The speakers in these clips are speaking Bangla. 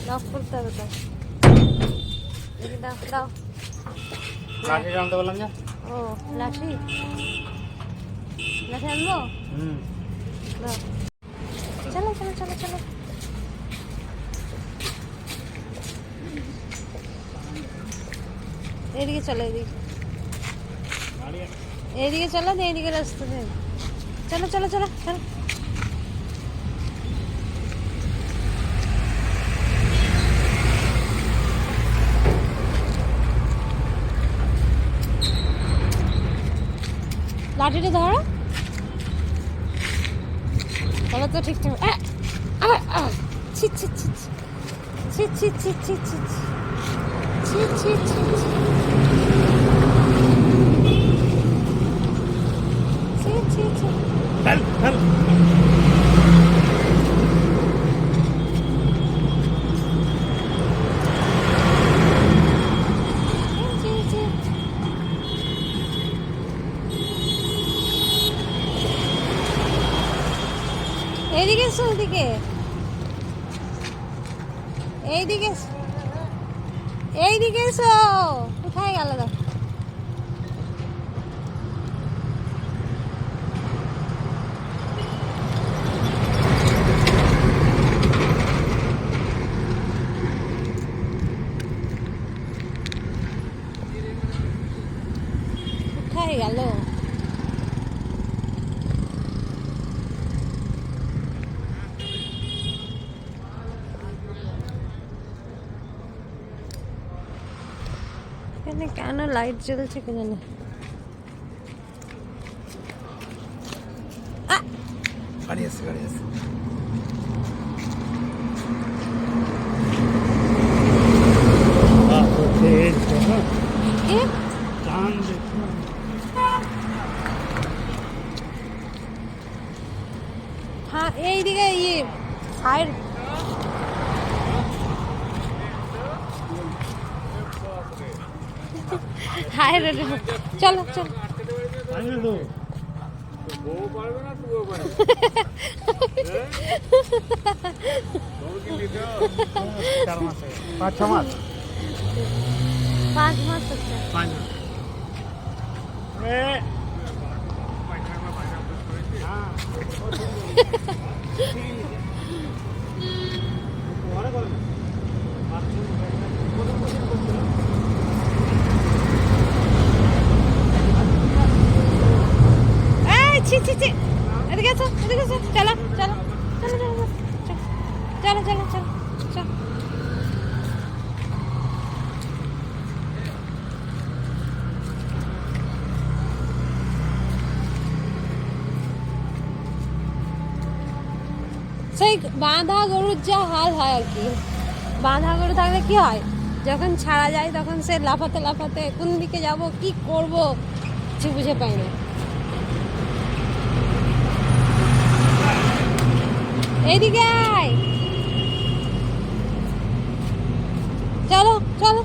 লক করতে হবে তো। দাও দাও লাঠি আনতে বললাম যে। ও লাঠি লাঠি আনবো। দাও চলো চলো চলো চলো। এইদিকে চলো এইদিকে এইদিকে চলো এইদিকে রাস্তা চলো চলো চলো চলো। লাঠিটা ধরো তাহলে তো ঠিকঠাক। ছি ছি ছি ছি ছি ছি ছি ছি ছি ছি ছি ছি ছি। এইদিকে এসো এইদিকে এইদিকে এইদিকে এসো। কোথায় গেল দাও কোথায় গেল। এখানে কেন লাইট জ্বলছে কে জানে। গাড়ি আছে গাড়ি আছে। হ্যাঁ এইদিকে ইয়ে ফায়ার হায় রে চলো চলো। পাঁচ ছ মাস 5 মাস হচ্ছে। ছি ছি ছি এদিকে এসো এদিকে এসো চলো চলো চলো চলো চলো চলো চলো। সেই বাঁধা গরুর যা হাল হয় আর কি। বাঁধা গরু থাকলে কি হয় যখন ছাড়া যায় তখন সে লাফাতে লাফাতে কোন দিকে যাব কি করব কিছু বুঝে পাই না। এইদিকে আয় চলো চলো।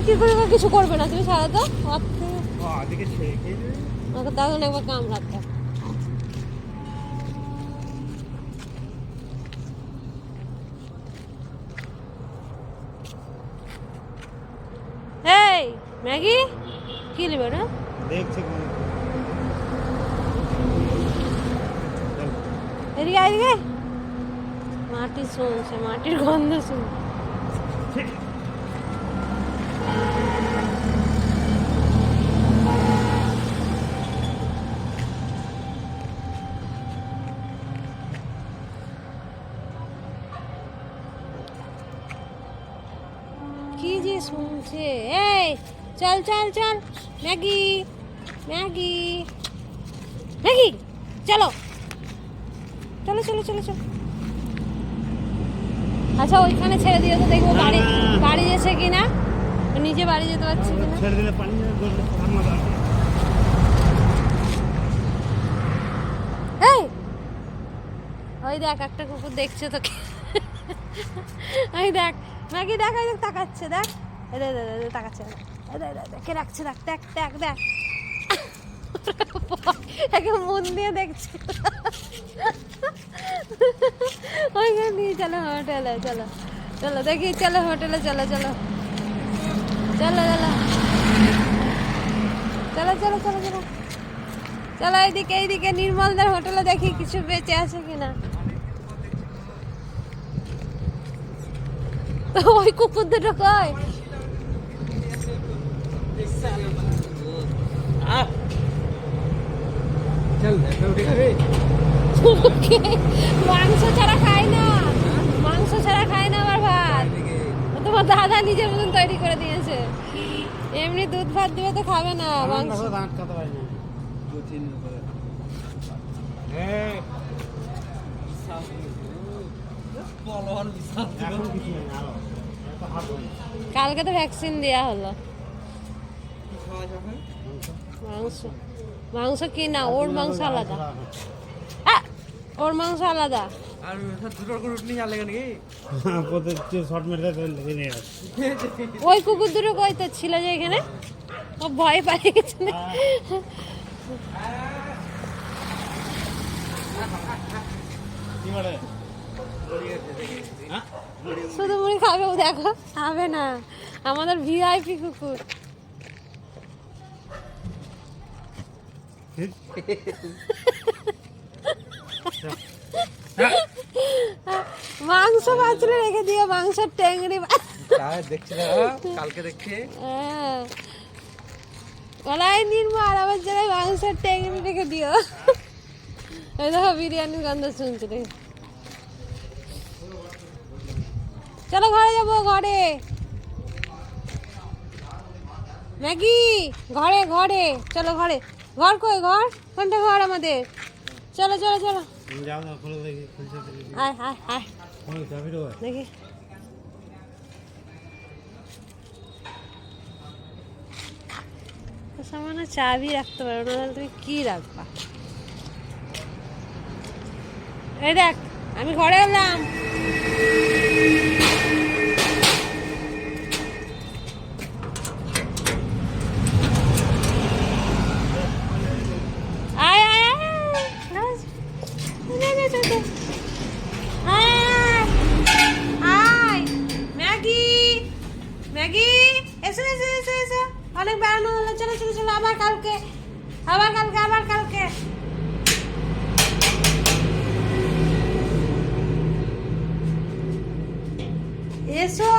কি করে কিছু করবে না তুমি ছাড়া তো আমাকে তখন একবার কামড়াতে। এই ম্যাগি কি নেবে না দেখছে এদিকে এদিকে মাটি শুনছে মাটির গন্ধ শুন। কি যে শুনছে। এই চল চল চল ম্যাগি ম্যাগি ম্যাগি চলো চলো চলো চলো চলো। আচ্ছা ওইখানে ছেড়ে দিয়ে তো দেখবো বাড়ি বাড়ি এসে কিনা নিজে বাড়ি যেতে পারছি কিনা। ছেড়ে দিলে পানি এই ওই দেখ একটা কুকুর দেখছে তোকে। ওই দেখ ম্যাগি দেখ ওই দেখ তাকাচ্ছে দেখ তাকাচ্ছে কে রাখছে দেখ দেখ দেখ দেখ একে মন দিয়ে দেখছে। ওইখানে নিয়ে চলো হোটেলে, চলো চলো দেখি, চলো হোটেলে, চলো চলো চলো চলো চলো চলো চলো চলো চলো এইদিকে, এইদিকে নির্মলদার হোটেলে দেখি কিছু বেঁচে আছে কিনা। ওই কুকুর দুটো কই? মাংস ছাড়া খাই না, মাংস ছাড়া খাই না আমার ভাত। তোমার দাদা নিজের মতন তৈরি করে দিয়েছে, এমনি দুধ ভাত দিবে তো খাবে না মাংস। দাঁত কাটা পারি না। এই, এখন কিছু নেই, আরো। এত হাত হয় না। কালকে তো ভ্যাকসিন দেওয়া হলো। মাংস, মাংস কি না, ওর মাংস আলাদা। ওর মাংস আলাদা। শর্ট মেরে নিয়ে ওই কুকুর দুটো কই তো ছিল যে এখানে, ও ভয় পালিয়ে গেছে না? কি বলে? শুধু মুড়ি খাবে, ও দেখো খাবে না, আমাদের ভিআইপি কুকুর। মাংস বাঁচলে রেখে দিও, মাংসের টেংরি দেখছি না, কালকে দেখছি ওলাই নির্মল, আমার জায়গায় মাংসের টেংরি রেখে দিও। এই দেখো বিরিয়ানির গন্ধ শুনছি রে। চলো ঘরে যাবো, ঘরে ম্যাগি, ঘরে ঘরে চলো, ঘরে। ঘর কই, ঘর কোনটা ঘর আমাদের? চলো চলো চলো, যাও না, খুলে দেখি, খুলছে দেখি। আয় আয় আয় ওই চাবি রে। দেখি। সামান্য চাবি রাখতে পারো না, তাহলে তুমি কি রাখবা? এই দেখ, আমি ঘরে এলাম। আয় আয় আয় আয়, ম্যাগি ম্যাগি, এসো এসো এসো এসো, অনেক বেড়ানো হলো, চলো চলো চলো, আবার কালকে, আবার কালকে, আবার কালকে। এসো।